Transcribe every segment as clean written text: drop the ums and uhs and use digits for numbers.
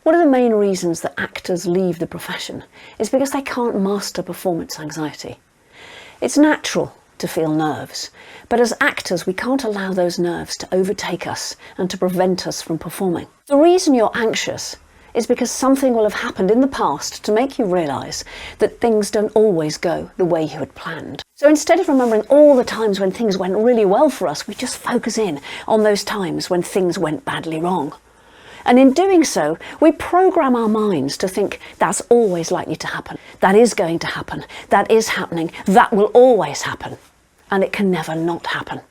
One of the main reasons that actors leave the profession is because they can't master performance anxiety. It's natural to feel nerves, but as actors we can't allow those nerves to overtake us and to prevent us from performing. The reason you're anxious is because something will have happened in the past to make you realise that things don't always go the way you had planned. So instead of remembering all the times when things went really well for us, we just focus in on those times when things went badly wrong. And in doing so, we program our minds to think that's always likely to happen, that is going to happen, that is happening, that will always happen, and it can never not happen.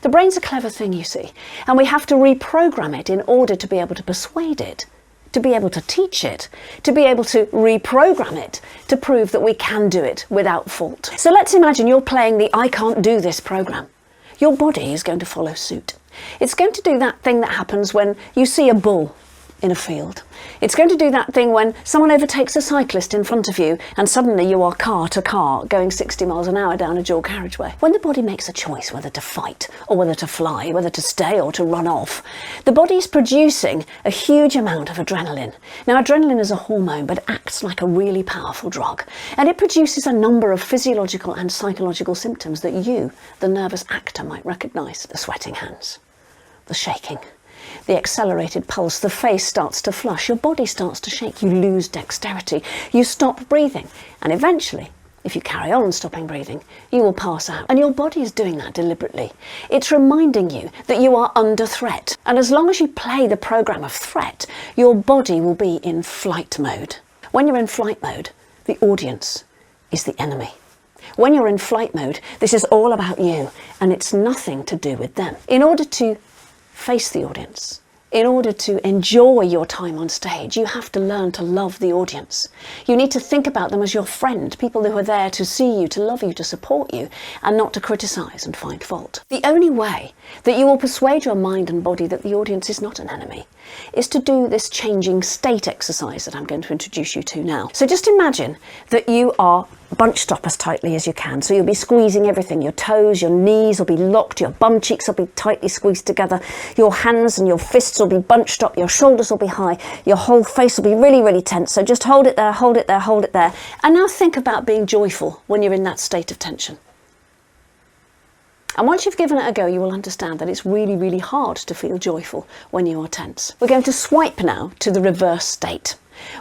The brain's a clever thing, you see, and we have to reprogram it in order to be able to persuade it, to be able to teach it, to be able to reprogram it, to prove that we can do it without fault. So let's imagine you're playing the I can't do this program. Your body is going to follow suit. It's going to do that thing that happens when you see a bull in a field. It's going to do that thing when someone overtakes a cyclist in front of you and suddenly you are car to car going 60 miles an hour down a dual carriageway. When the body makes a choice whether to fight or whether to fly, whether to stay or to run off, the body's producing a huge amount of adrenaline. Now, adrenaline is a hormone but acts like a really powerful drug, and it produces a number of physiological and psychological symptoms that you, the nervous actor, might recognise. The sweating hands, the shaking, the accelerated pulse, the face starts to flush, your body starts to shake, you lose dexterity, you stop breathing, and eventually, if you carry on stopping breathing, you will pass out. And your body is doing that deliberately. It's reminding you that you are under threat. And as long as you play the program of threat, your body will be in flight mode. When you're in flight mode, the audience is the enemy. When you're in flight mode, this is all about you, and it's nothing to do with them. In order to face the audience, in order to enjoy your time on stage, you have to learn to love the audience. You need to think about them as your friend, people who are there to see you, to love you, to support you, and not to criticise and find fault. The only way that you will persuade your mind and body that the audience is not an enemy is to do this changing state exercise that I'm going to introduce you to now. So just imagine that you are bunched up as tightly as you can. So you'll be squeezing everything. Your toes, your knees will be locked, your bum cheeks will be tightly squeezed together, your hands and your fists will be bunched up, your shoulders will be high, your whole face will be really, really tense. So just hold it there, hold it there, hold it there. And now think about being joyful when you're in that state of tension. And once you've given it a go, you will understand that it's really, really hard to feel joyful when you are tense. We're going to swipe now to the reverse state.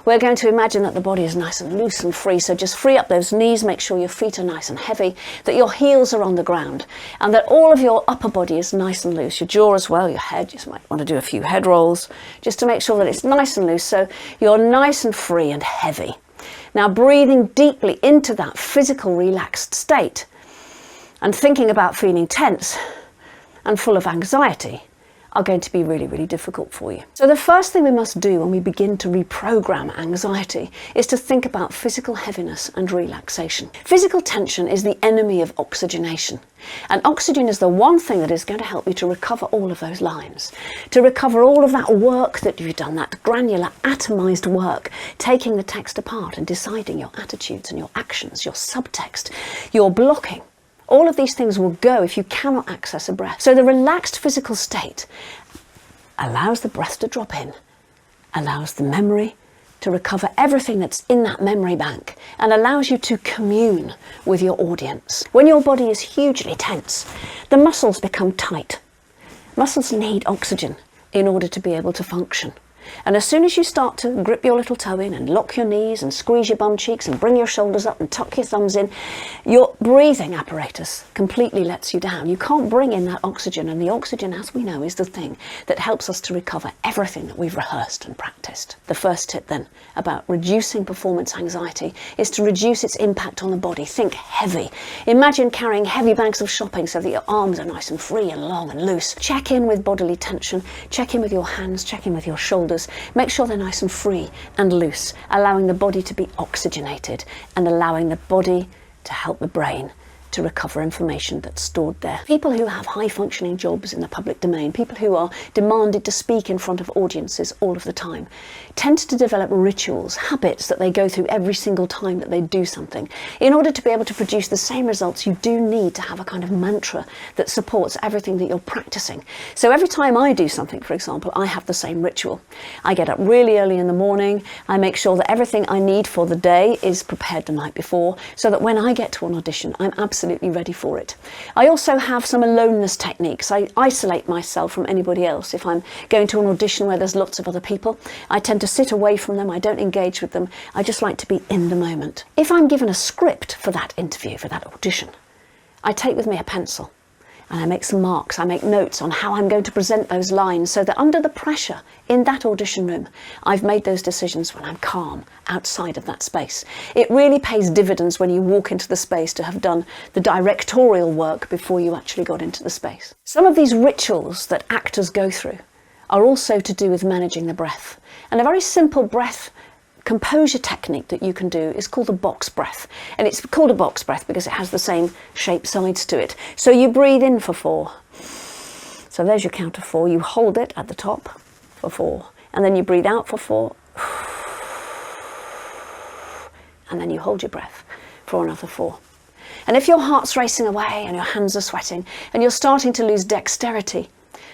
We're going to imagine that the body is nice and loose and free, so just free up those knees, make sure your feet are nice and heavy, that your heels are on the ground, and that all of your upper body is nice and loose, your jaw as well, your head, you just might want to do a few head rolls, just to make sure that it's nice and loose, so you're nice and free and heavy. Now breathing deeply into that physical relaxed state, and thinking about feeling tense and full of anxiety are going to be really, really difficult for you. So the first thing we must do when we begin to reprogram anxiety is to think about physical heaviness and relaxation. Physical tension is the enemy of oxygenation. And oxygen is the one thing that is going to help you to recover all of those lines, to recover all of that work that you've done, that granular atomized work, taking the text apart and deciding your attitudes and your actions, your subtext, your blocking. All of these things will go if you cannot access a breath. So the relaxed physical state allows the breath to drop in, allows the memory to recover everything that's in that memory bank, and allows you to commune with your audience. When your body is hugely tense, the muscles become tight. Muscles need oxygen in order to be able to function. And as soon as you start to grip your little toe in and lock your knees and squeeze your bum cheeks and bring your shoulders up and tuck your thumbs in, your breathing apparatus completely lets you down. You can't bring in that oxygen, and the oxygen, as we know, is the thing that helps us to recover everything that we've rehearsed and practiced. The first tip then about reducing performance anxiety is to reduce its impact on the body. Think heavy. Imagine carrying heavy bags of shopping so that your arms are nice and free and long and loose. Check in with bodily tension, check in with your hands, check in with your shoulders. Make sure they're nice and free and loose, allowing the body to be oxygenated and allowing the body to help the brain to recover information that's stored there. People who have high-functioning jobs in the public domain, people who are demanded to speak in front of audiences all of the time, tend to develop rituals, habits that they go through every single time that they do something. In order to be able to produce the same results, you do need to have a kind of mantra that supports everything that you're practicing. So every time I do something, for example, I have the same ritual. I get up really early in the morning, I make sure that everything I need for the day is prepared the night before, so that when I get to an audition, I'm absolutely ready for it. I also have some aloneness techniques. I isolate myself from anybody else. If I'm going to an audition where there's lots of other people, I tend to sit away from them. I don't engage with them. I just like to be in the moment. If I'm given a script for that interview, for that audition, I take with me a pencil and I make some marks. I make notes on how I'm going to present those lines, so that under the pressure in that audition room, I've made those decisions when I'm calm outside of that space. It really pays dividends when you walk into the space to have done the directorial work before you actually got into the space. Some of these rituals that actors go through are also to do with managing the breath. And a very simple breath composure technique that you can do is called the box breath. And it's called a box breath because it has the same shape sides to it. So you breathe in for 4. So there's your count of 4. You hold it at the top for 4. And then you breathe out for 4. And then you hold your breath for another 4. And if your heart's racing away and your hands are sweating and you're starting to lose dexterity,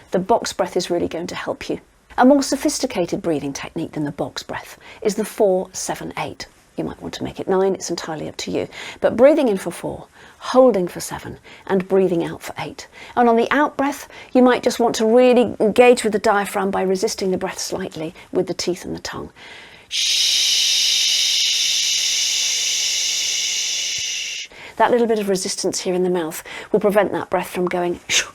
the box breath is really going to help you. A more sophisticated breathing technique than the box breath is the 4-7-8. You might want to make it 9, it's entirely up to you. But breathing in for 4, holding for 7, and breathing out for 8. And on the out breath, you might just want to really engage with the diaphragm by resisting the breath slightly with the teeth and the tongue. Shh. That little bit of resistance here in the mouth will prevent that breath from going shh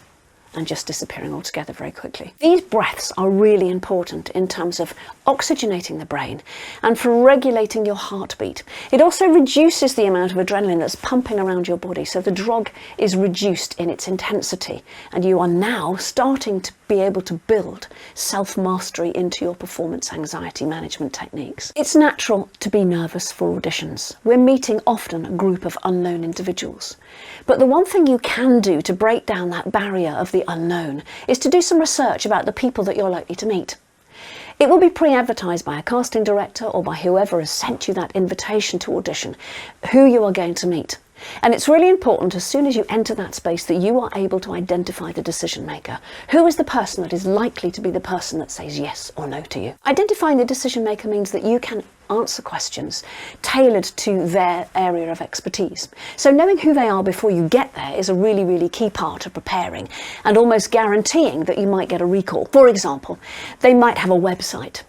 and just disappearing altogether very quickly. These breaths are really important in terms of oxygenating the brain and for regulating your heartbeat. It also reduces the amount of adrenaline that's pumping around your body, so the drug is reduced in its intensity, and you are now starting to be able to build self-mastery into your performance anxiety management techniques. It's natural to be nervous for auditions. We're meeting often a group of unknown individuals. But the one thing you can do to break down that barrier of the unknown is to do some research about the people that you're likely to meet. It will be pre-advertised by a casting director or by whoever has sent you that invitation to audition, who you are going to meet. And it's really important as soon as you enter that space that you are able to identify the decision maker. Who is the person that is likely to be the person that says yes or no to you? Identifying the decision maker means that you can answer questions tailored to their area of expertise. So knowing who they are before you get there is a really, really key part of preparing and almost guaranteeing that you might get a recall. For example, they might have a website.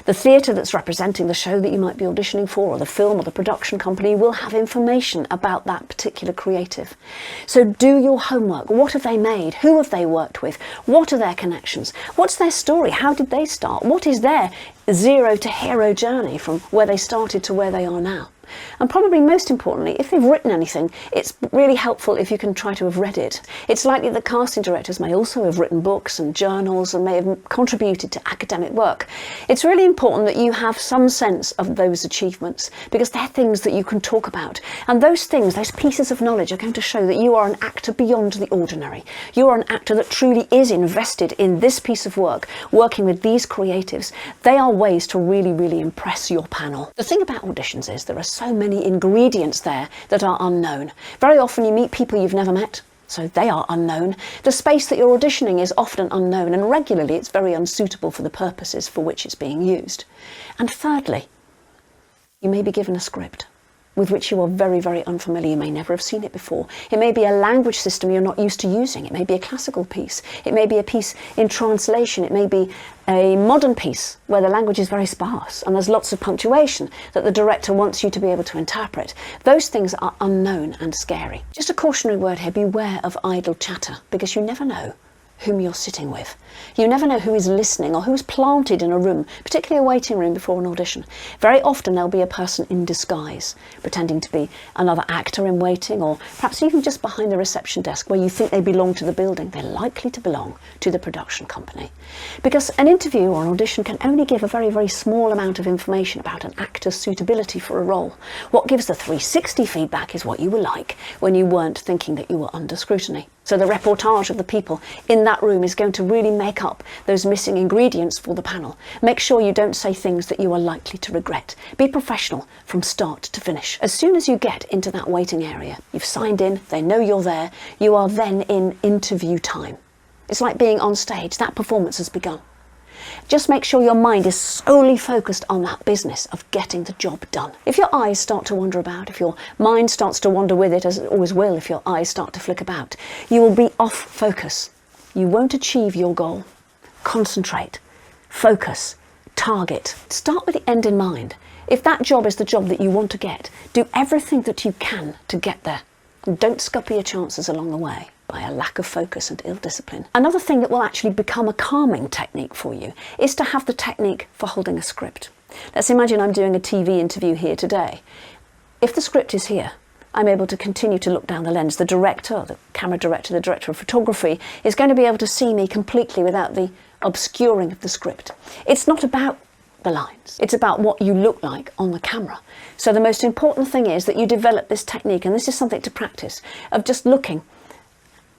The theatre that's representing the show that you might be auditioning for, or the film or the production company, will have information about that particular creative. So do your homework. What have they made? Who have they worked with? What are their connections? What's their story? How did they start? What is their zero to hero journey from where they started to where they are now? And probably most importantly, if they've written anything, it's really helpful if you can try to have read it. It's likely that casting directors may also have written books and journals and may have contributed to academic work. It's really important that you have some sense of those achievements, because they're things that you can talk about. And those things, those pieces of knowledge, are going to show that you are an actor beyond the ordinary. You are an actor that truly is invested in this piece of work, working with these creatives. They are ways to really, really impress your panel. The thing about auditions is there are so many ingredients there that are unknown. Very often you meet people you've never met, so they are unknown. The space that you're auditioning is often unknown, and regularly it's very unsuitable for the purposes for which it's being used. And thirdly, you may be given a script with which you are very, very unfamiliar. You may never have seen it before. It may be a language system you're not used to using. It may be a classical piece. It may be a piece in translation. It may be a modern piece where the language is very sparse and there's lots of punctuation that the director wants you to be able to interpret. Those things are unknown and scary. Just a cautionary word here, beware of idle chatter, because you never know whom you're sitting with. You never know who is listening or who's planted in a room, particularly a waiting room before an audition. Very often there'll be a person in disguise, pretending to be another actor in waiting, or perhaps even just behind the reception desk where you think they belong to the building. They're likely to belong to the production company. Because an interview or an audition can only give a very, very small amount of information about an actor's suitability for a role. What gives the 360 feedback is what you were like when you weren't thinking that you were under scrutiny. So the reportage of the people in that room is going to really make up those missing ingredients for the panel. Make sure you don't say things that you are likely to regret. Be professional from start to finish. As soon as you get into that waiting area, you've signed in, they know you're there, you are then in interview time. It's like being on stage. That performance has begun. Just make sure your mind is solely focused on that business of getting the job done. If your eyes start to wander about, if your mind starts to wander with it, as it always will if your eyes start to flick about, you will be off focus. You won't achieve your goal. Concentrate, focus, target. Start with the end in mind. If that job is the job that you want to get, do everything that you can to get there. And don't scupper your chances along the way by a lack of focus and ill discipline. Another thing that will actually become a calming technique for you is to have the technique for holding a script. Let's imagine I'm doing a TV interview here today. If the script is here, I'm able to continue to look down the lens. The director, the camera director, the director of photography is going to be able to see me completely without the obscuring of the script. It's not about the lines. It's about what you look like on the camera. So the most important thing is that you develop this technique, and this is something to practice, of just looking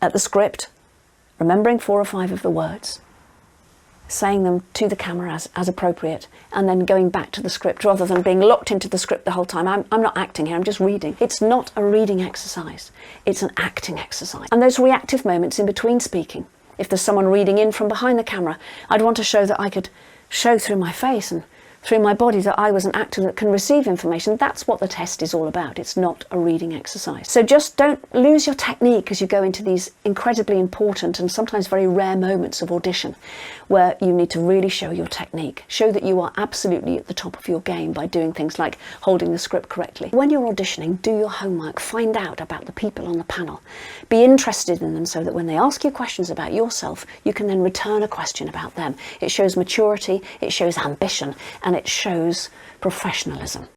at the script, remembering 4 or 5 of the words, saying them to the camera as appropriate, and then going back to the script rather than being locked into the script the whole time. I'm not acting here, I'm just reading. It's not a reading exercise, it's an acting exercise. And those reactive moments in between speaking, if there's someone reading in from behind the camera, I'd want to show that I could show through my face and through my body that I was an actor that can receive information. That's what the test is all about. It's not a reading exercise. So just don't lose your technique as you go into these incredibly important and sometimes very rare moments of audition where you need to really show your technique. Show that you are absolutely at the top of your game by doing things like holding the script correctly. When you're auditioning, do your homework. Find out about the people on the panel. Be interested in them so that when they ask you questions about yourself, you can then return a question about them. It shows maturity, it shows ambition, and it shows professionalism.